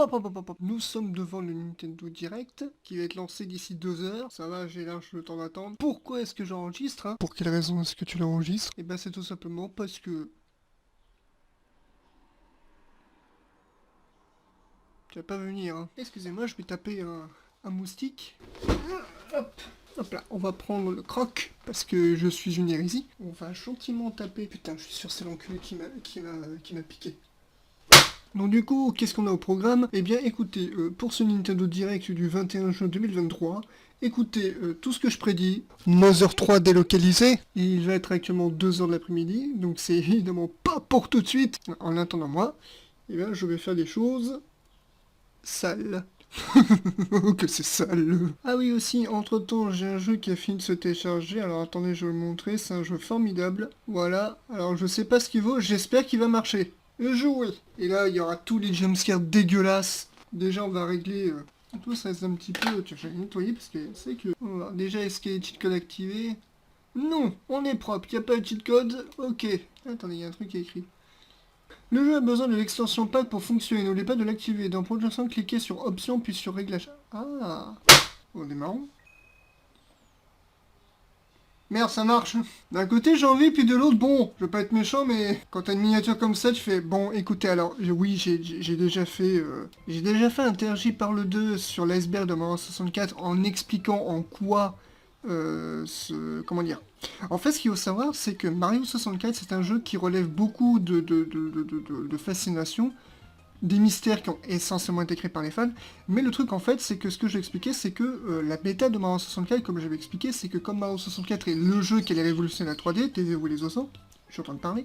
hop, hop, hop, hop, hop. Nous sommes devant le Nintendo Direct, qui va être lancé d'ici 2 heures. Ça va, j'ai large le temps d'attendre. Pourquoi est-ce que j'enregistre, hein? Pour quelle raison est-ce que tu l'enregistres? Eh ben c'est tout simplement parce que... Tu vas pas venir, hein. Excusez-moi, je vais taper un moustique. Hop. Hop là, on va prendre le croc, parce que je suis une hérésie. On va gentiment taper. Putain, je suis sûr c'est l'enculé qui m'a piqué. Donc du coup, qu'est-ce qu'on a au programme? Eh bien écoutez, pour ce Nintendo Direct du 21 juin 2023, écoutez tout ce que je prédis. Mother 3 délocalisé. Il va être actuellement 2h de l'après-midi, donc c'est évidemment pas pour tout de suite. En attendant moi, eh bien je vais faire des choses sales. Oh que c'est sale. Ah oui aussi, entre temps j'ai un jeu qui a fini de se télécharger, alors attendez je vais le montrer, c'est un jeu formidable. Voilà, alors je sais pas ce qu'il vaut, j'espère qu'il va marcher. Jouer. Et là il y aura tous les jumpscares dégueulasses. Déjà on va régler... Tout ça reste un petit peu... Tiens je vais nettoyer parce que c'est que... On va déjà est-ce qu'il y a les cheat codes activés? Non, on est propre, il n'y a pas de cheat code. Ok. Attendez, il y a un truc qui est écrit. Le jeu a besoin de l'extension pack pour fonctionner, n'oubliez pas de l'activer. Dans Production, cliquez sur Options puis sur Réglages. Ah, on est marrant. Merde, ça marche. D'un côté, j'ai envie, puis de l'autre, bon, je veux pas être méchant, mais quand t'as une miniature comme ça, tu fais, bon, écoutez, alors, oui, j'ai déjà fait... J'ai déjà fait un TRJ par le 2 sur l'iceberg de Mario 64 en expliquant en quoi... comment dire? En fait, ce qu'il faut savoir, c'est que Mario 64, c'est un jeu qui relève beaucoup de fascination, des mystères qui ont essentiellement été créés par les fans, mais le truc en fait, c'est que ce que je vais expliquer, c'est que la bêta de Mario 64, comme j'avais expliqué, c'est que comme Mario 64 est le jeu qui allait révolutionner la 3D, taisez-vous les ossements, je suis en train de parler,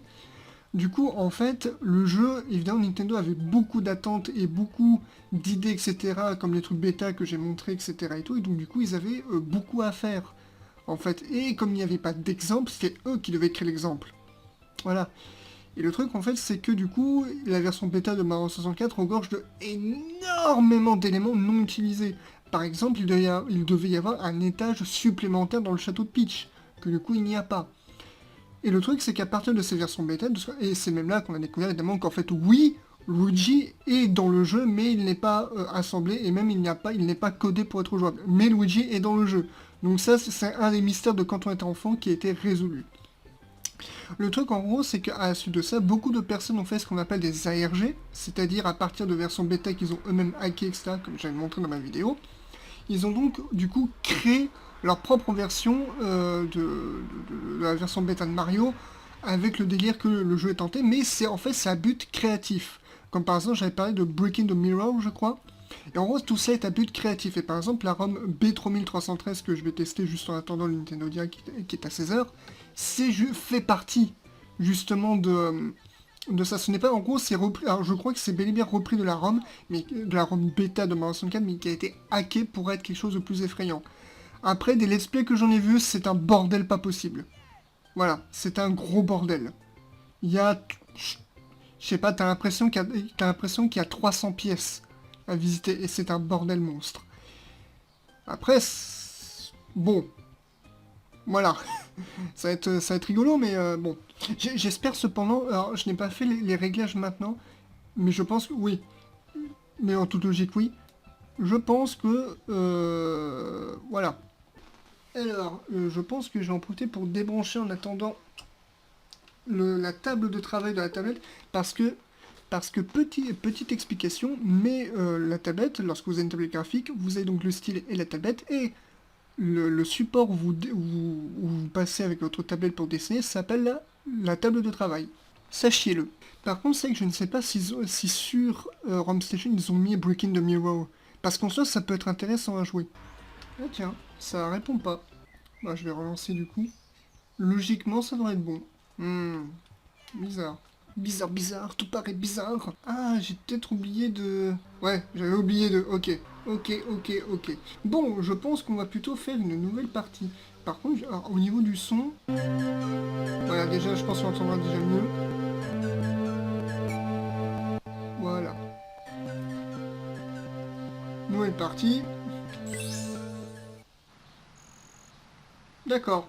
du coup, en fait, le jeu, évidemment, Nintendo avait beaucoup d'attentes et beaucoup d'idées, etc., comme les trucs bêta que j'ai montré, etc., et tout, et donc du coup, ils avaient beaucoup à faire, en fait, et comme il n'y avait pas d'exemple, c'était eux qui devaient créer l'exemple. Voilà. Et le truc, en fait, c'est que du coup, la version bêta de Mario 64 regorge de énormément d'éléments non utilisés. Par exemple, il devait y avoir un étage supplémentaire dans le château de Peach, que du coup, il n'y a pas. Et le truc, c'est qu'à partir de ces versions bêta, et c'est même là qu'on a découvert évidemment qu'en fait, oui, Luigi est dans le jeu, mais il n'est pas assemblé, et même il n'est pas codé pour être jouable. Mais Luigi est dans le jeu. Donc ça, c'est un des mystères de quand on était enfant qui a été résolu. Le truc en gros, c'est qu'à la suite de ça, beaucoup de personnes ont fait ce qu'on appelle des ARG, c'est-à-dire à partir de versions bêta qu'ils ont eux-mêmes hackées, etc., comme j'avais montré dans ma vidéo. Ils ont donc du coup créé leur propre version de la version bêta de Mario, avec le délire que le jeu est tenté, mais c'est en fait c'est à but créatif. Comme par exemple, j'avais parlé de Breaking the Mirror, je crois. Et en gros, tout ça est à but créatif. Et par exemple, la ROM B3313 que je vais tester juste en attendant le Nintendo Direct qui est à 16h, fait partie justement de ça. Ce n'est pas, en gros, c'est repris. Alors, je crois que c'est bel et bien repris de la ROM, mais de la ROM bêta de Mario 64, mais qui a été hacké pour être quelque chose de plus effrayant. Après, des let's play que j'en ai vus, c'est un bordel pas possible. Voilà, c'est un gros bordel. Il y a... Je sais pas, t'as l'impression qu'il y a 300 pièces à visiter, et c'est un bordel monstre. Après, bon, voilà. Ça va être rigolo, mais bon. J'espère cependant... Alors, je n'ai pas fait les réglages maintenant, mais je pense que... Oui. Mais en toute logique, oui. Je pense que... voilà. Alors, je pense que je vais en profiter pour débrancher en attendant la table de travail de la tablette, parce que petite explication, mais la tablette, lorsque vous avez une tablette graphique, vous avez donc le stylet et la tablette, et le support où vous passez avec votre tablette pour dessiner s'appelle la table de travail. Sachiez-le. Par contre, c'est que je ne sais pas si sur ROM Station ils ont mis Breaking the Mirror. Parce qu'en soi, ça peut être intéressant à jouer. Ah tiens, ça répond pas. Bah, je vais relancer du coup. Logiquement, ça devrait être bon. Bizarre. Bizarre, bizarre, tout paraît bizarre. Ah, j'ai peut-être oublié de... Ouais, j'avais oublié de... Ok, ok. Bon, je pense qu'on va plutôt faire une nouvelle partie. Par contre, alors, au niveau du son... Voilà, déjà, je pense qu'on entendra déjà mieux. Voilà. Nouvelle partie. D'accord.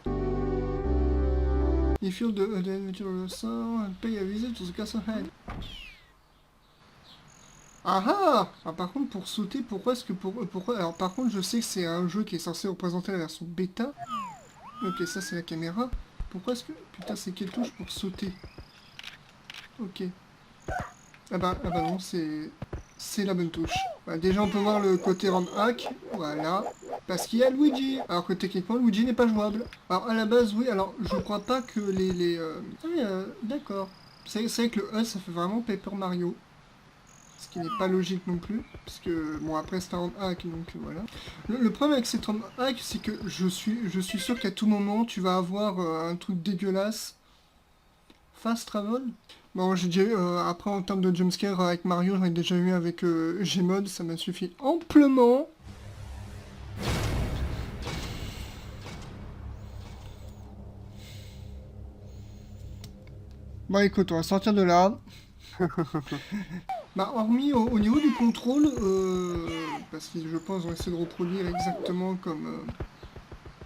If you're the adventure sound, pay a visit to the castle head. Ah ah! Ah, par contre, pour sauter, pourquoi est-ce que pourquoi... Alors, par contre, je sais que c'est un jeu qui est censé représenter la version bêta. Ok, ça, c'est la caméra. Pourquoi est-ce que... Putain, c'est quelle touche pour sauter? Ok. Ah bah non, c'est la bonne touche. Bah, déjà, on peut voir le côté ROM hack. Voilà. Parce qu'il y a Luigi. Alors que techniquement, Luigi n'est pas jouable. Alors, à la base, oui. Alors, je crois pas que Ah oui, d'accord. C'est vrai que le E, ça fait vraiment Paper Mario. Ce qui n'est pas logique non plus. Parce que, bon, après, c'est un ROM hack, donc voilà. Le problème avec cette ROM hack, c'est que je suis sûr qu'à tout moment, tu vas avoir un truc dégueulasse. Fast travel? Bon, j'ai déjà eu, après en termes de jumpscare avec Mario, j'en ai déjà eu avec Gmod, ça m'a suffi amplement. Bon écoute, on va sortir de là. Bah hormis au niveau du contrôle, parce que je pense qu'on essaie de reproduire exactement comme...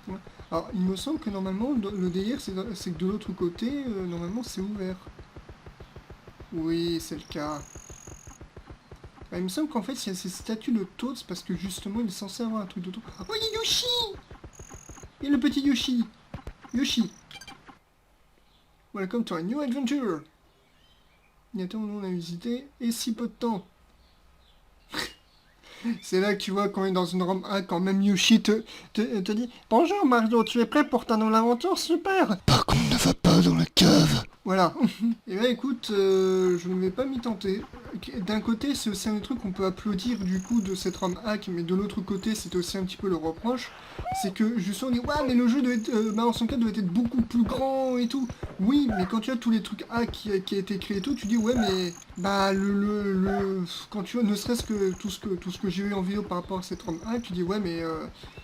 ouais. Alors il me semble que normalement, le délire c'est que de l'autre côté, normalement c'est ouvert. Oui, c'est le cas. Bah, il me semble qu'en fait, il y a ces statues de Toads parce que justement, il est censé avoir un truc de Toads. Oh, il y a Yoshi! Il y a le petit Yoshi! Yoshi! Welcome to a new adventure! Il y a tant on a visité, et si peu de temps. C'est là que tu vois qu'on est dans une ROM hack, quand même Yoshi te dit bonjour Mario, tu es prêt pour ta nouvelle aventure? Super! Par contre, ne va pas dans la cave! Voilà. Et ben écoute, je ne vais pas m'y tenter. D'un côté, c'est aussi un truc qu'on peut applaudir du coup de cette ROM hack, mais de l'autre côté, c'est aussi un petit peu le reproche. C'est que justement on dit ouais mais le jeu doit être, en son cas doit être beaucoup plus grand et tout. Oui, mais quand tu as tous les trucs hack qui a été créé et tout, tu dis ouais mais bah quand tu vois ne serait-ce que tout ce que j'ai eu en vidéo par rapport à cette ROM hack, tu dis ouais mais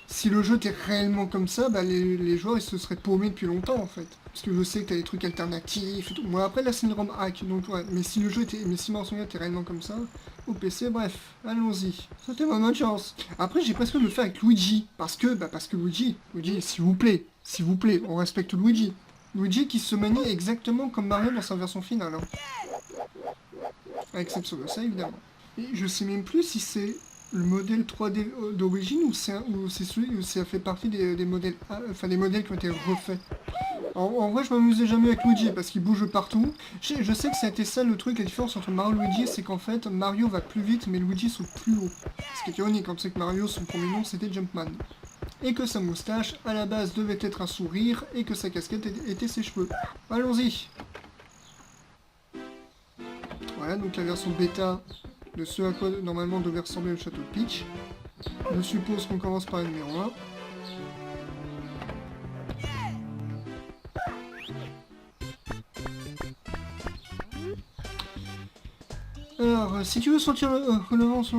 si le jeu était réellement comme ça, bah les joueurs ils se seraient paumés depuis longtemps en fait. Parce que je sais que t'as des trucs alternatifs et tout. Moi après là c'est une ROM hack, donc ouais, mais si le jeu était. Mais si Mensonga était réellement comme ça, au PC, bref, allons-y. C'était ma bonne chance. Après j'ai presque le faire avec Luigi. Parce que Luigi, s'il vous plaît, on respecte Luigi. Luigi qui se manie exactement comme Mario dans sa version finale. Hein. À exception de ça évidemment. Et je sais même plus si c'est le modèle 3D d'origine ou c'est celui où ça fait partie des modèles enfin des modèles qui ont été refaits. En vrai je m'amusais jamais avec Luigi parce qu'il bouge partout. Je sais que c'était ça le truc, la différence entre Mario et Luigi, c'est qu'en fait Mario va plus vite mais Luigi saute plus haut. Ce qui est ironique, quand c'est que Mario son premier nom c'était Jumpman. Et que sa moustache à la base devait être un sourire et que sa casquette était ses cheveux. Allons-y. Voilà donc la version bêta de ce à quoi normalement devait ressembler le château de Peach. Je suppose qu'on commence par le numéro 1. Alors, si tu veux sentir le vent sur...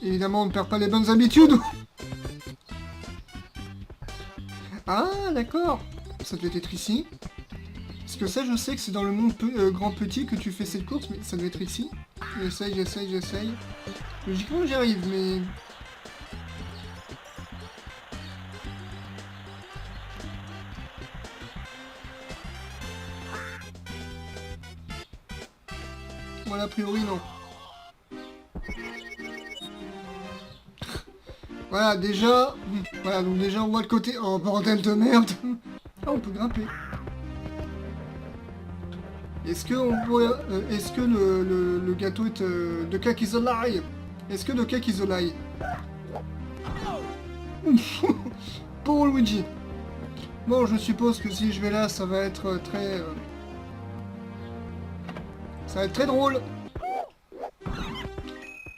Évidemment, on ne perd pas les bonnes habitudes. Ah, d'accord. Ça devait être ici. Parce que ça, je sais que c'est dans le monde grand petit que tu fais cette course, mais ça devait être ici. J'essaye. Logiquement, j'y arrive, mais... Voilà, a priori, non. Voilà, déjà... Voilà, donc déjà, on voit le côté... Oh, bordel de merde. Ah, on peut grimper. Est-ce que on pourrait... est-ce que le gâteau est... de cake is a lie? Est-ce que de cake is a lie? Pour Luigi. Bon, je suppose que si je vais là, ça va être très... ça va être très drôle.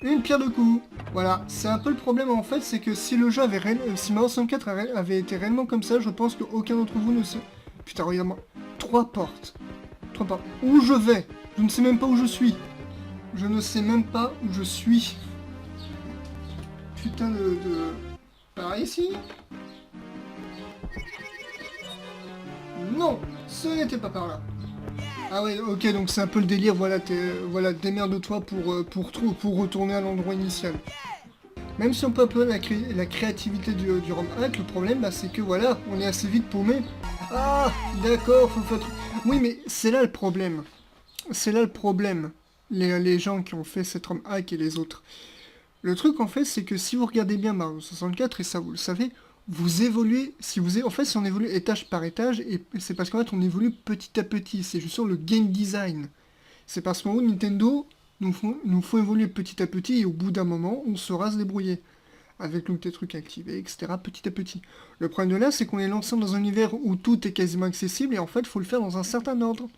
Une pierre de coups. Voilà, c'est un peu le problème en fait, c'est que si le jeu avait si Mario 64 avait été réellement comme ça, je pense qu'aucun d'entre vous ne se... Putain, regarde-moi. 3 portes. 3 portes. Où je vais? Je ne sais même pas où je suis. Je ne sais même pas où je suis. Putain de... Par ici? Non, ce n'était pas par là. Ah ouais, ok, donc c'est un peu le délire, voilà, voilà démerde-toi pour retourner à l'endroit initial. Même si on peut appeler la créativité du ROM hack, le problème, bah, c'est que voilà, on est assez vite paumé. Ah, d'accord, faut faire... Oui, mais c'est là le problème. c'est là le problème. Les gens qui ont fait cette ROM hack et les autres. Le truc en fait, c'est que si vous regardez bien Mario 64, et ça vous le savez, vous évoluez, en fait, si on évolue étage par étage, et c'est parce qu'en fait, on évolue petit à petit. C'est juste sur le game design. C'est parce qu'en haut, Nintendo nous faut évoluer petit à petit, et au bout d'un moment, on saura se débrouiller. Avec donc des trucs activés, etc., petit à petit. Le problème de là, c'est qu'on est lancé dans un univers où tout est quasiment accessible, et en fait, il faut le faire dans un certain ordre.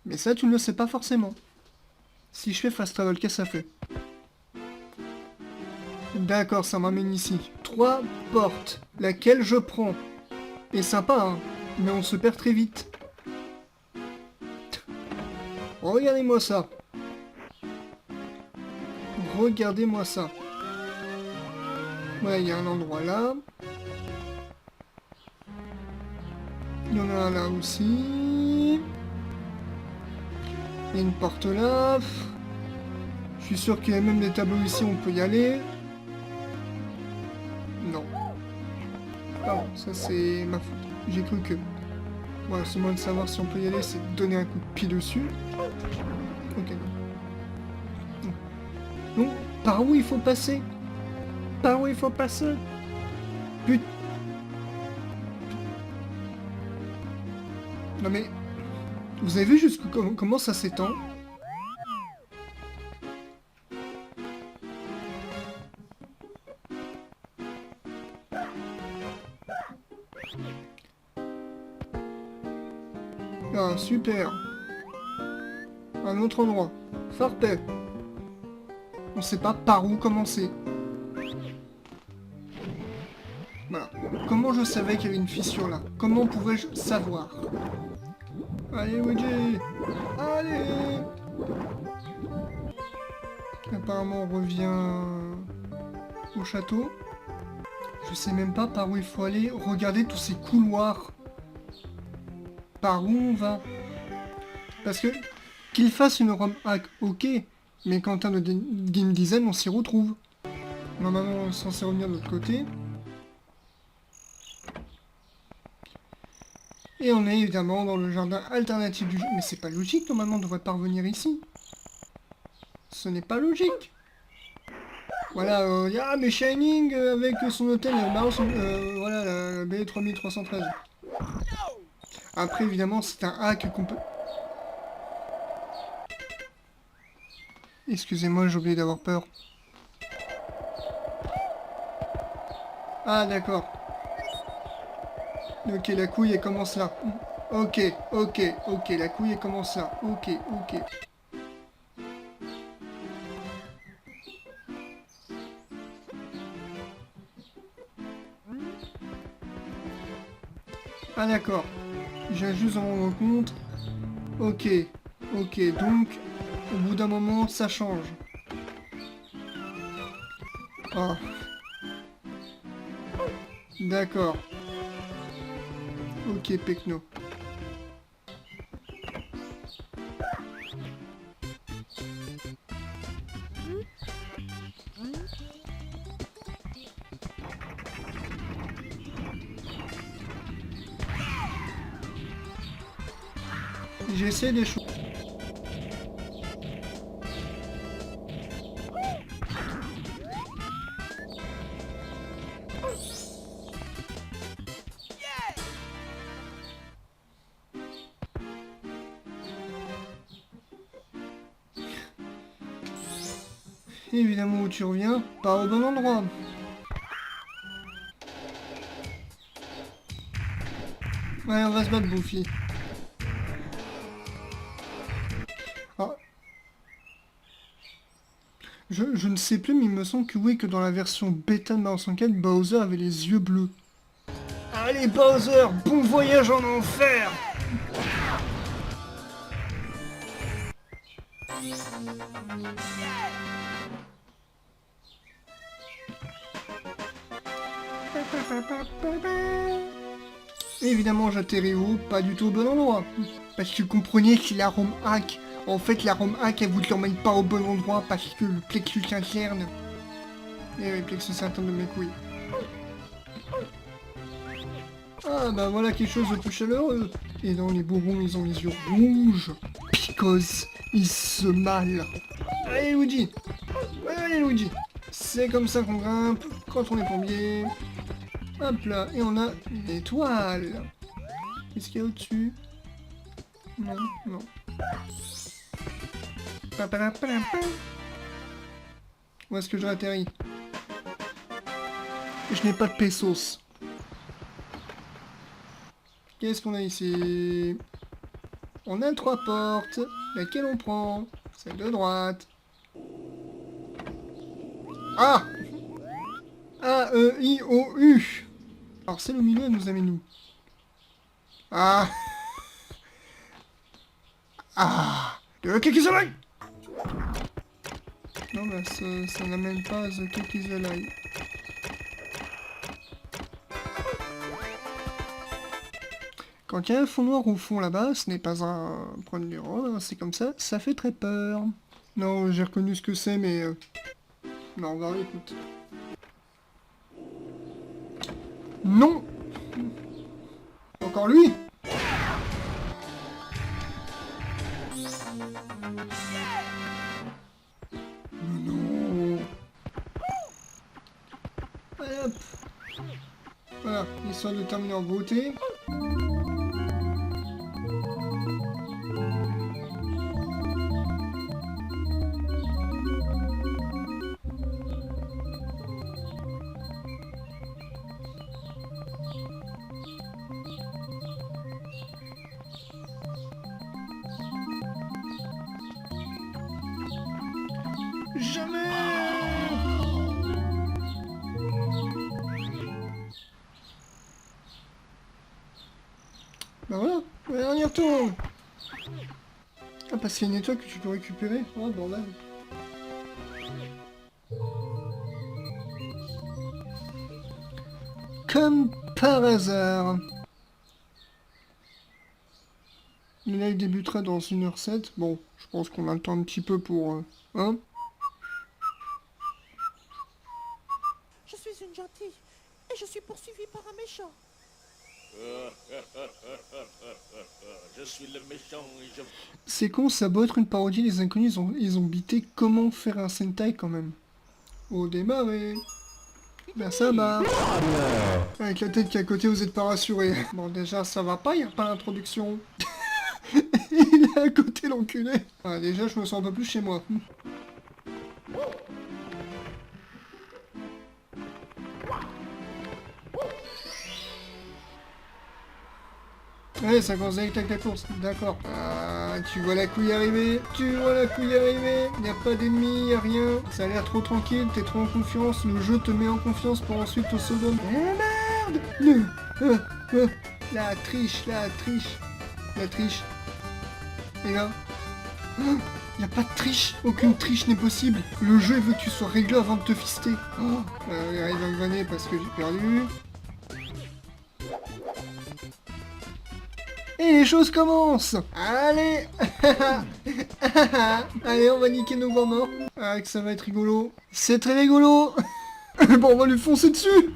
Mais ça, tu ne le sais pas forcément. Si je fais fast travel, qu'est-ce que ça fait? D'accord, ça m'amène ici. 3 portes. Laquelle je prends? Et sympa, hein, mais on se perd très vite. Regardez-moi ça. Regardez-moi ça. Ouais, il y a un endroit là. Il y en a un là aussi. Il y a une porte là. Je suis sûr qu'il y a même des tableaux ici, on peut y aller. Non. Ah, ça c'est ma faute. J'ai cru que... Voilà, c'est moins de savoir si on peut y aller, c'est de donner un coup de pied dessus. Ok. Donc, par où il faut passer? Par où il faut passer? Putain. Non mais... Vous avez vu jusqu'où comment ça s'étend? Ah, super. Un autre endroit. Parfait. On sait pas par où commencer. Voilà. Comment je savais qu'il y avait une fissure là? Comment pouvais-je savoir? Allez, Luigi! Allez! Apparemment, on revient au château. Je sais même pas par où il faut aller. Regardez tous ces couloirs. Par où on va? Parce que qu'il fasse une ROM hack, ok, mais quand on a de game design, on s'y retrouve. Normalement, on est censé revenir de l'autre côté. Et on est évidemment dans le jardin alternatif du jeu. Mais c'est pas logique, normalement, on devrait pas revenir ici. Ce n'est pas logique. Voilà, ah, mais Shining avec son hôtel, voilà, la B3313. Après, évidemment, c'est un hack qu'on peut... Excusez-moi, j'ai oublié d'avoir peur. Ah, d'accord. Ok, la couille, elle commence là. Ok, la couille, elle commence là. Ok. Ah, d'accord. J'ai juste à me rendre compte. Ok, donc, au bout d'un moment, ça change. Ah. D'accord. Ok, Pecno. J'essaie des choses. Évidemment où tu reviens, pas au bon endroit. Ouais, on va se battre, Buffy. Ah. Je ne sais plus, mais il me semble que oui, que dans la version bêta de Mario 64, Bowser avait les yeux bleus. Allez, Bowser, bon voyage en enfer! Évidemment, j'atterris où? Pas du tout au bon endroit. Parce que vous comprenez, c'est la ROM hack. En fait, la ROM hack, elle vous l'emmène pas au bon endroit parce que le plexus interne... Eh oui, le plexus interne de mes couilles. Ah, bah voilà quelque chose de plus chaleureux. Et non, les bonbons, ils ont les yeux rouges. Because Il se mal. Allez Luigi. Allez Luigi. C'est comme ça qu'on grimpe quand on est plombier. Hop là, et on a une étoile. Qu'est-ce qu'il y a au-dessus? Non, non. Où est-ce que je atterris? Je n'ai pas de pesos. Qu'est-ce qu'on a ici? On a 3 portes. Laquelle on prend? Celle de droite. Ah! A-E-I-O-U. Alors celle au milieu, elle nous amène où? Ah! Ah! Le Kekizalai! Non, bah ça n'amène pas à The Kekizalai. Quand il y a un fond noir au fond là-bas, ce n'est pas un point d'erreur, c'est comme ça, ça fait très peur. Non, j'ai reconnu ce que c'est, mais... Non, bah écoute. Non! Encore lui? Non! Allez hop! Voilà, histoire de terminer en beauté. Jamais! Bah voilà, ouais, on y retourne. Ah, parce qu'il y a une étoile que tu peux récupérer. Oh, bordel. Comme par hasard. Le live débutera dans 1h07. Bon, je pense qu'on a le temps un petit peu pour... hein? Je suis une gentille et je suis poursuivie par un méchant. Je suis le méchant et je... C'est con, ça doit être une parodie, les inconnus, ils ont bité comment faire un Sentai quand même. Au démarrer. Ben ça marche. Avec la tête qui est à côté, vous êtes pas rassuré. Bon déjà ça va pas, y a pas l'introduction. Il est à côté l'enculé. Ah, déjà je me sens un peu plus chez moi. Ouais, ça commence avec la course, d'accord. Ah, tu vois la couille arriver, tu vois la couille arriver, y a pas d'ennemis, y a rien, ça a l'air trop tranquille, t'es trop en confiance, le jeu te met en confiance pour ensuite te second. Eh merde! La triche, la triche, la triche. Et là, y a pas de triche, aucune triche n'est possible. Le jeu veut que tu sois réglé avant de te fister. Il arrive à me vanner parce que j'ai perdu. Et les choses commencent. Allez. Allez, on va niquer nos grands morts. Ah, que ça va être rigolo. C'est très rigolo. Bon, on va lui foncer dessus.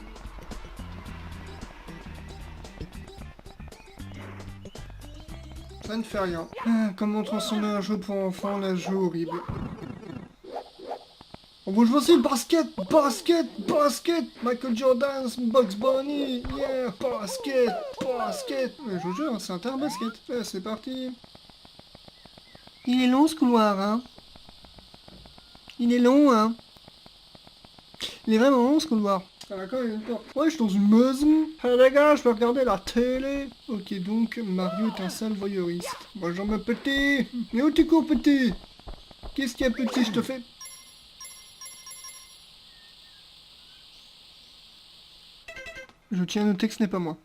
Ça ne fait rien. Ah, comment transformer un jeu pour enfants en un jeu horrible. On bouge aussi, basket, basket, basket, Michael Jordan, Bugs Bunny, yeah, basket, basket. Mais je vous jure, c'est un terrain basket. Ouais, c'est parti. Il est long ce couloir, hein. Il est long, hein. Il est vraiment long ce couloir. Ah d'accord, il y a une porte. Ouais, je suis dans une maison. Ah les gars, je peux regarder la télé. Ok, donc Mario est un sale voyeuriste. Bonjour ma petit. Mais où tu cours petit? Qu'est-ce qu'il y a petit, je te fais? Je tiens à noter que ce n'est pas moi.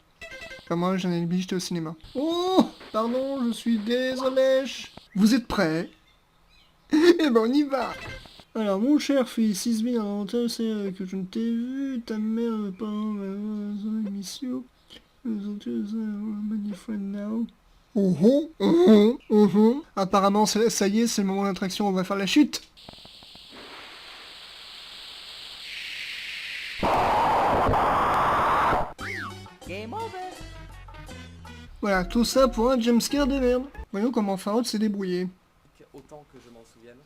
Pas moi, j'en ai j'étais au cinéma. Oh! Pardon, je suis désolé. Vous êtes prêts? Eh ben on y va! Alors mon cher fils, 6000 avantages, c'est que je ne t'ai vu, ta mère ne pas émission. Now. Apparemment, ça y est, c'est le moment d'attraction, on va faire la chute! Game over. Voilà, tout ça pour un jumpscare de merde. Voyons comment Farod s'est débrouillé. autant que je m'en souvienne.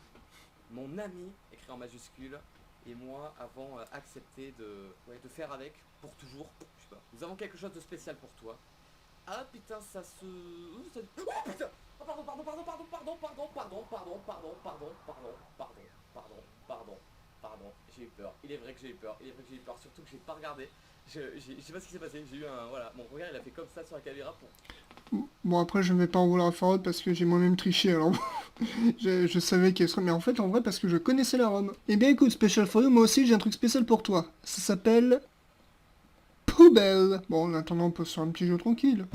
Mon ami, écrit en majuscule, et moi avons accepté de faire avec pour toujours. Je sais pas. Nous avons quelque chose de spécial pour toi. Ah putain, ça se... Oh putain. Oh, pardon, j'ai eu peur. Il est vrai que j'ai eu peur, surtout que j'ai pas regardé. Je sais pas ce qui s'est passé, j'ai eu un... Voilà, mon regard il a fait comme ça sur la caméra pour... Bon, après, je ne vais pas en vouloir à Farod parce que j'ai moi-même triché, alors je savais qu'elle serait... Mais en fait, en vrai, parce que je connaissais la Rome. Eh bien, écoute, Special for You, moi aussi, j'ai un truc spécial pour toi. Ça s'appelle... Poubelle. Bon, en attendant, on peut se faire un petit jeu tranquille.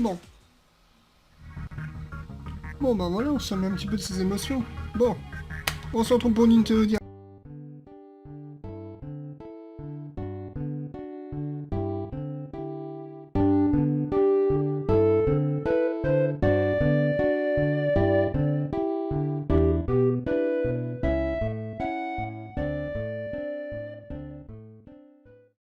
Bon. Bon, bah voilà, on se remet un petit peu de ses émotions. Bon, on se retrouve pour une interview